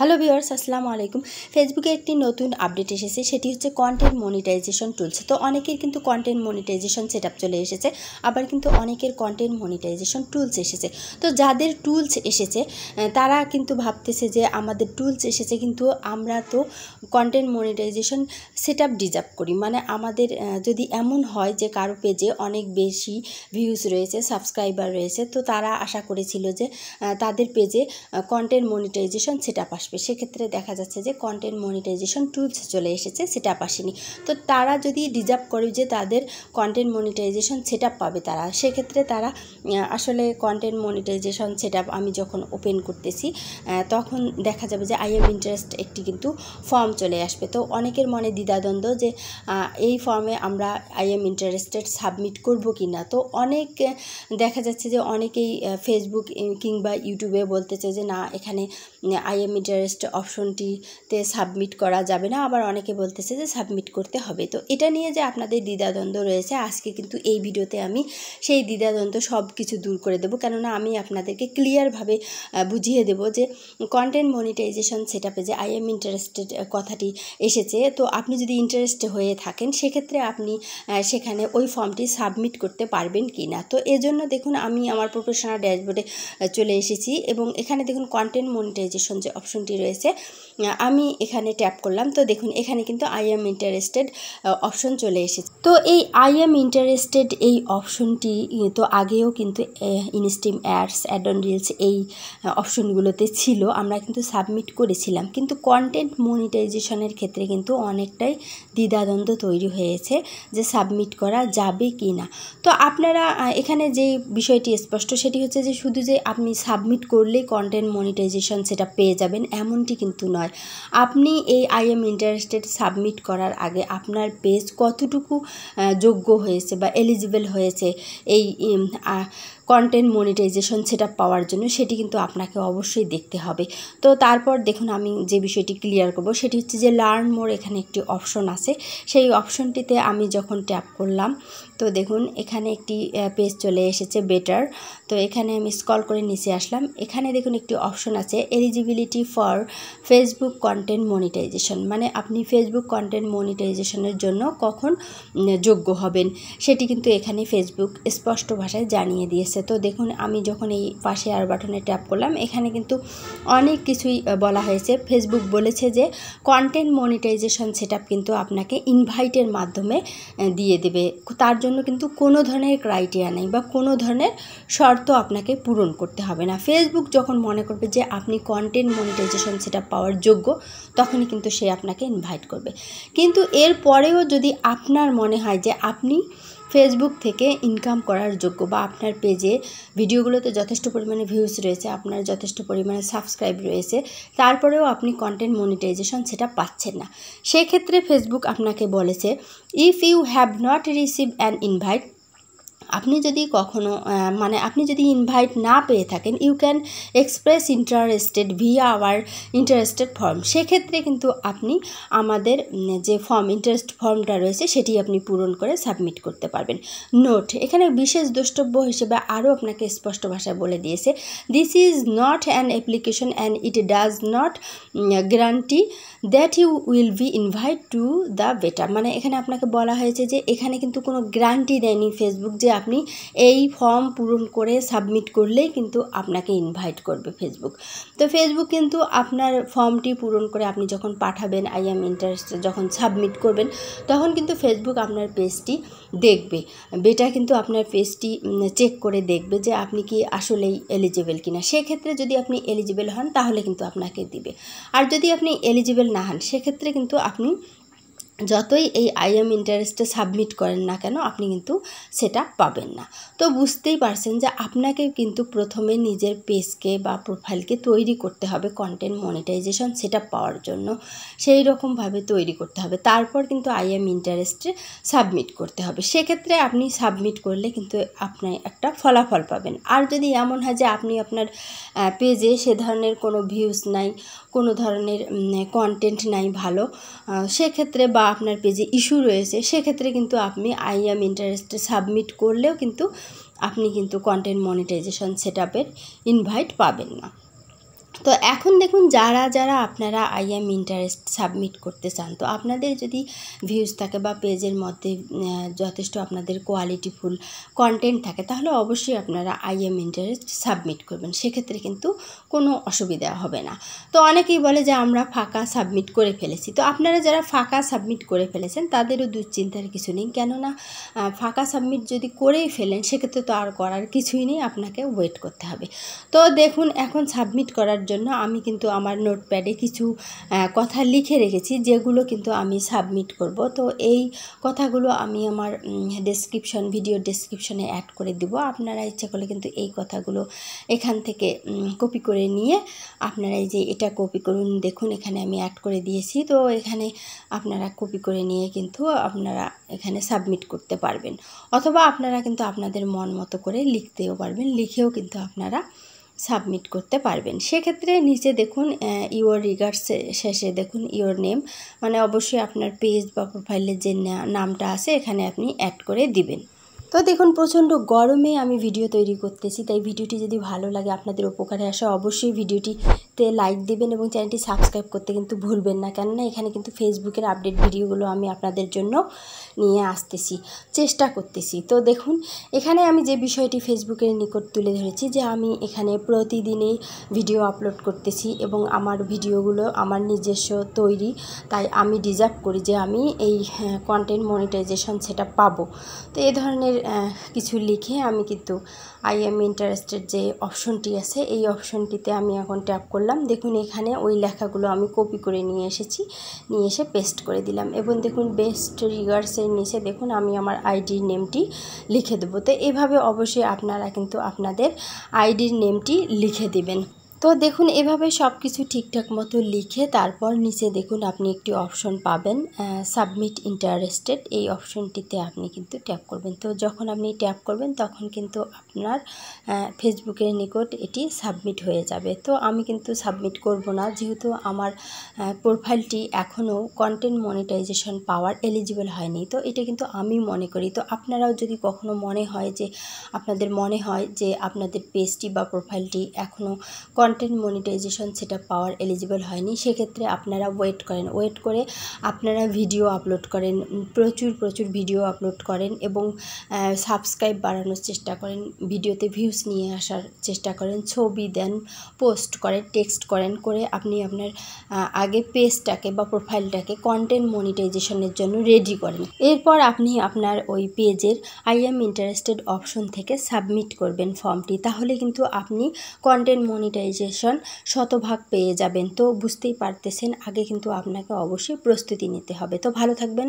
Hello viewers, আসসালামু আলাইকুম। ফেসবুকে একটি নতুন আপডেট এসেছে, সেটি হচ্ছে কন্টেন্ট মনিটাইজেশন টুলস। তো অনেকের কিন্তু কন্টেন্ট মনিটাইজেশন সেটআপ চলে এসেছে, আবার কিন্তু অনেকের কন্টেন্ট মনিটাইজেশন টুলস এসেছে। তো যাদের টুলস এসেছে তারা কিন্তু ভাবতেছে যে আমাদের টুলস এসেছে, কিন্তু আমরা তো কন্টেন্ট মনিটাইজেশন সেটআপ ডিজার্ভ করি। মানে আমাদের যদি এমন হয় যে কারো পেজে অনেক বেশি ভিউজ রয়েছে, সাবস্ক্রাইবার রয়েছে, তো তারা আশা করেছিল যে তাদের পেজে কন্টেন্ট মনিটাইজেশন সেটআপ আসবে। সেক্ষেত্রে দেখা যাচ্ছে যে কন্টেন্ট মনিটাইজেশন টুলস চলে এসেছে, সেটআপ আসেনি। তো তারা যদি ডিজার্ভ করে যে তাদের কন্টেন্ট মনিটাইজেশন সেটআপ পাবে, তারা সেক্ষেত্রে তারা আসলে কন্টেন্ট মনিটাইজেশন সেটআপ আমি যখন ওপেন করতেছি তখন দেখা যাবে যে আই এম ইন্টারেস্ট একটি কিন্তু ফর্ম চলে আসবে। তো অনেকের মনে দ্বিধাদ্বন্দ্ব যে এই ফর্মে আমরা আই এম ইন্টারেস্টেড সাবমিট করব কি না। তো অনেক দেখা যাচ্ছে যে অনেকেই ফেসবুক কিংবা ইউটিউবে বলতেছে যে না, এখানে আই এম ইন্টারেস্ট অপশনটিতে সাবমিট করা যাবে না, আবার অনেকে বলতেছে যে সাবমিট করতে হবে। তো এটা নিয়ে যে আপনাদের দ্বিধাদ্বন্দ্ব রয়েছে, আজকে কিন্তু এই ভিডিওতে আমি সেই দ্বিধাদ্বন্দ্ব সব কিছু দূর করে দেবো। কেননা আমি আপনাদেরকে ক্লিয়ারভাবে বুঝিয়ে দেবো যে কন্টেন্ট মনিটাইজেশন সেটআপে যে আই এম ইন্টারেস্টেড কথাটি এসেছে, তো আপনি যদি ইন্টারেস্ট হয়ে থাকেন সেক্ষেত্রে আপনি সেখানে ওই ফর্মটি সাবমিট করতে পারবেন কি না। তো এজন্য দেখুন আমি আমার প্রফেশনাল ড্যাশবোর্ডে চলে এসেছি এবং এখানে দেখুন কন্টেন্ট মনিটাইজেশন যে অপশনটি রয়েছে আমি এখানে ট্যাপ করলাম। তো দেখুন এখানে কিন্তু আই এম ইন্টারেস্টেড অপশন চলে এসেছে। তো এই আই এম ইন্টারেস্টেড এই অপশনটি তো আগেও কিন্তু instream ads, ad on reels এই অপশনগুলোতে ছিল, আমরা কিন্তু সাবমিট করেছিলাম। কিন্তু কন্টেন্ট মনিটাইজেশনের ক্ষেত্রে কিন্তু অনেকটাই দ্বিধাদ্বন্দ্ব তৈরি হয়েছে যে সাবমিট করা যাবে কি না। তো আপনারা এখানে যে বিষয়টি স্পষ্ট সেটি হচ্ছে যে শুধু যে আপনি সাবমিট করলেই কন্টেন্ট মনিটাইজেশন সেটা পেয়ে যাবেন এমনটি কিন্তু নয়। আপনি এই আই এম ইন্টারেস্টেড সাবমিট করার আগে আপনার পেজ কতটুকু যোগ্য হয়েছে বা এলিজিবল হয়েছে এই কন্টেন্ট মনিটাইজেশন সেটআপ পাওয়ার জন্য, সেটি কিন্তু আপনাকে অবশ্যই দেখতে হবে। তো তারপর দেখুন আমি যে বিষয়টি ক্লিয়ার করব সেটি হচ্ছে যে লার্ন মোর, এখানে একটি অপশন আছে, সেই অপশনটিতে আমি যখন ট্যাপ করলাম তো দেখুন এখানে একটি পেজ চলে এসেছে বেটার। তো এখানে আমি স্ক্রল করে নিচে আসলাম, এখানে দেখুন একটি অপশন আছে eligibility for Facebook content monetisation, মানে আপনি ফেসবুক কন্টেন্ট মনিটাইজেশনের জন্য কখন যোগ্য হবেন সেটি কিন্তু এখানে ফেসবুক স্পষ্ট ভাষায় জানিয়ে দিয়েছে। তো দেখুন আমি যখন এই পাশে আর বাটনে ট্যাপ করলাম এখানে কিন্তু অনেক কিছুই বলা হয়েছে। ফেসবুক বলেছে যে কন্টেন্ট মনিটাইজেশন সেটআপ কিন্তু আপনাকে ইনভাইটের মাধ্যমে দিয়ে দেবে, তার জন্য কিন্তু কোনো ধরনের ক্রাইটেরিয়া নেই বা কোনো ধরনের শর্ত আপনাকে পূরণ করতে হবে না। ফেসবুক যখন মনে করবে যে আপনি কন্টেন্ট মনিটাইজেশন সেটআপ পাওয়ার যোগ্য, তখনই কিন্তু সে আপনাকে ইনভাইট করবে। কিন্তু এর পরেও যদি আপনার মনে হয় যে আপনি ফেসবুক থেকে ইনকাম করার যোগ্য বা আপনার পেজে ভিডিওগুলোতে যথেষ্ট পরিমাণে ভিউজ রয়েছে, আপনার যথেষ্ট পরিমাণে সাবস্ক্রাইব রয়েছে, তারপরেও আপনি কন্টেন্ট মনিটাইজেশন সেটা পাচ্ছেন না, সেক্ষেত্রে ফেসবুক আপনাকে বলেছে if you have not receive an invite, আপনি যদি কখনো আপনি যদি ইনভাইট না পেয়ে থাকেন, you can express interested via our interested form, সেক্ষেত্রে কিন্তু আপনি আমাদের যে ফর্ম ইন্টারেস্ট ফর্মটা রয়েছে সেটি আপনি পূরণ করে সাবমিট করতে পারবেন। নোট, এখানে বিশেষ দ্রষ্টব্য হিসেবে আরও আপনাকে স্পষ্ট ভাষায় বলে দিয়েছে this is not an application and it does not guarantee that you will be invite to the beta, মানে এখানে আপনাকে বলা হয়েছে যে এখানে কিন্তু কোনো গ্যারান্টি দেয়নি ফেসবুক যে আপনি এই ফর্ম পূরণ করে সাবমিট করলেই কিন্তু আপনাকে ইনভাইট করবে ফেসবুক। তো ফেসবুক কিন্তু আপনার ফর্মটি পূরণ করে আপনি যখন পাঠাবেন, আই এম ইন্টারেস্টেড যখন সাবমিট করবেন, তখন কিন্তু ফেসবুক আপনার পেজটি দেখবে, বেটা কিন্তু আপনার পেজটি চেক করে দেখবে যে আপনি কি আসলেই এলিজিবল কিনা। সেক্ষেত্রে যদি আপনি এলিজিবল হন তাহলে কিন্তু আপনাকে দিবে, আর যদি আপনি এলিজিবল না হন সেক্ষেত্রে কিন্তু আপনি যতই এই আই এম ইন্টারেস্টে সাবমিট করেন না কেন আপনি কিন্তু সেটা পাবেন না। তো বুঝতেই পারছেন যে আপনাকে কিন্তু প্রথমে নিজের পেজকে বা প্রোফাইলকে তৈরি করতে হবে কন্টেন্ট মনিটাইজেশন সেটা পাওয়ার জন্য, সেই রকমভাবে তৈরি করতে হবে, তারপর কিন্তু আই এম ইন্টারেস্টে সাবমিট করতে হবে। সেক্ষেত্রে আপনি সাবমিট করলে কিন্তু আপনি একটা ফলাফল পাবেন। আর যদি এমন হয় যে আপনি আপনার পেজে সে ধরনের কোনো ভিউজ নাই, কোনো ধরনের কন্টেন্ট নাই ভালো, সেক্ষেত্রে বা আপনার পেজে ইস্যু রয়েছে, সেক্ষেত্রে কিন্তু আপনি আই এম ইন্টারেস্টে সাবমিট করলেও কিন্তু আপনি কিন্তু কন্টেন্ট মনিটাইজেশন সেটআপের ইনভাইট পাবেন না। তো এখন দেখুন যারা যারা আপনারা আই এম ইন্টারেস্ট সাবমিট করতে চান, তো আপনাদের যদি ভিউজ থাকে বা পেজের মধ্যে যথেষ্ট আপনাদের কোয়ালিটিফুল কন্টেন্ট থাকে, তাহলে অবশ্যই আপনারা আই এম ইন্টারেস্ট সাবমিট করবেন, সেক্ষেত্রে কিন্তু কোনো অসুবিধা হবে না। তো অনেকেই বলে যে আমরা ফাঁকা সাবমিট করে ফেলেছি, তো আপনারা যারা ফাঁকা সাবমিট করে ফেলেছেন তাদেরও দুশ্চিন্তার কিছু নেই, কেননা ফাঁকা সাবমিট যদি করেই ফেলেন সেক্ষেত্রে তো আর করার কিছুই নেই, আপনাকে ওয়েট করতে হবে। তো দেখুন এখন সাবমিট করার জন্য আমি কিন্তু আমার নোটপ্যাডে কিছু কথা লিখে রেখেছি, যেগুলো কিন্তু আমি সাবমিট করব। তো এই কথাগুলো আমি আমার ভিডিও ডেসক্রিপশনে অ্যাড করে দিব। আপনারা ইচ্ছা করলে কিন্তু এই কথাগুলো এখান থেকে কপি করে নিয়ে আপনারা এই যে এটা কপি করুন, দেখুন এখানে আমি অ্যাড করে দিয়েছি। তো এখানে আপনারা কপি করে নিয়ে কিন্তু আপনারা এখানে সাবমিট করতে পারবেন, অথবা আপনারা কিন্তু আপনাদের মন মতো করে লিখতেও পারবেন, লিখেও কিন্তু আপনারা সাবমিট করতে পারবেন। সেক্ষেত্রে নিচে দেখুন ইওর রিগার্ডস শেষে দেখুন ইওর নেম, মানে অবশ্যই আপনার পেজ বা প্রোফাইলের যে নামটা আছে এখানে আপনি অ্যাড করে দিবেন। তো দেখুন প্রচণ্ড গরমে আমি ভিডিও তৈরি করতেছি, তাই ভিডিওটি যদি ভালো লাগে, আপনাদের উপকারে আসে, অবশ্যই ভিডিওটিতে লাইক দিবেন এবং চ্যানেলটি সাবস্ক্রাইব করতে কিন্তু ভুলবেন না, কেননা এখানে কিন্তু ফেসবুকের আপডেট ভিডিওগুলো আমি আপনাদের জন্য নিয়ে আসতেছি, চেষ্টা করতেছি। তো দেখুন এখানে আমি যে বিষয়টি ফেসবুকের নিকট তুলে ধরেছি, যে আমি এখানে প্রতিদিনই ভিডিও আপলোড করতেছি এবং আমার ভিডিওগুলো আমার নিজস্ব তৈরি, তাই আমি ডিজার্ভ করি যে আমি এই কন্টেন্ট মনিটাইজেশন সেটা পাবো। তো এই ধরনের কিছু লিখে আমি কিন্তু আই এম ইন্টারেস্টেড যে অপশনটি আছে এই অপশনটিতে আমি এখন ট্যাপ করলাম। দেখুন এখানে ওই লেখাগুলো আমি কপি করে নিয়ে এসে পেস্ট করে দিলাম, এবং দেখুন বেস্ট রিগার্ডসের নিচে দেখুন আমি আমার আইডির নেমটি লিখে দেবো। তো এভাবে অবশ্যই আপনারা কিন্তু আপনাদের আইডির নেমটি লিখে দিবেন। তো দেখুন এভাবে সব কিছু ঠিকঠাক মতো লিখে তারপর নিচে দেখুন আপনি একটি অপশন পাবেন সাবমিট ইন্টারেস্টেড, এই অপশনটিতে আপনি কিন্তু ট্যাপ করবেন। তো যখন আপনি ট্যাপ করবেন তখন কিন্তু আপনার ফেসবুকের নিকট এটি সাবমিট হয়ে যাবে। তো আমি কিন্তু সাবমিট করব না, যেহেতু আমার প্রোফাইলটি এখনও কন্টেন্ট মনিটাইজেশন পাওয়ার এলিজিবল হয়নি। তো এটা কিন্তু আমি মনে করি। তো আপনারাও যদি কখনো মনে হয় যে আপনাদের পেজটি বা প্রোফাইলটি এখনও কন্টেন্ট মনিটাইজেশন সেটা পাওয়ার এলিজিবল হয়নি, সেক্ষেত্রে আপনারা ওয়েট করে আপনারা ভিডিও আপলোড করেন, প্রচুর ভিডিও আপলোড করেন এবং সাবস্ক্রাইব বাড়ানোর চেষ্টা করেন, ভিডিওতে ভিউজ নিয়ে আসার চেষ্টা করেন, ছবি দেন, পোস্ট করেন, টেক্সট করেন, করে আপনি আপনার আগে পেজটাকে বা প্রোফাইলটাকে কন্টেন্ট মনিটাইজেশনের জন্য রেডি করেন। এরপর আপনি আপনার ওই পেজের আই এম ইন্টারেস্টেড অপশন থেকে সাবমিট করবেন ফর্মটি, তাহলে কিন্তু আপনি কন্টেন্ট মনিটাইজেশন শতভাগ পেয়ে যাবেন। তো বুঝতেই পারতেছেন, আগে কিন্তু আপনাকে অবশ্যই প্রস্তুতি নিতে হবে। তো ভালো থাকবেন।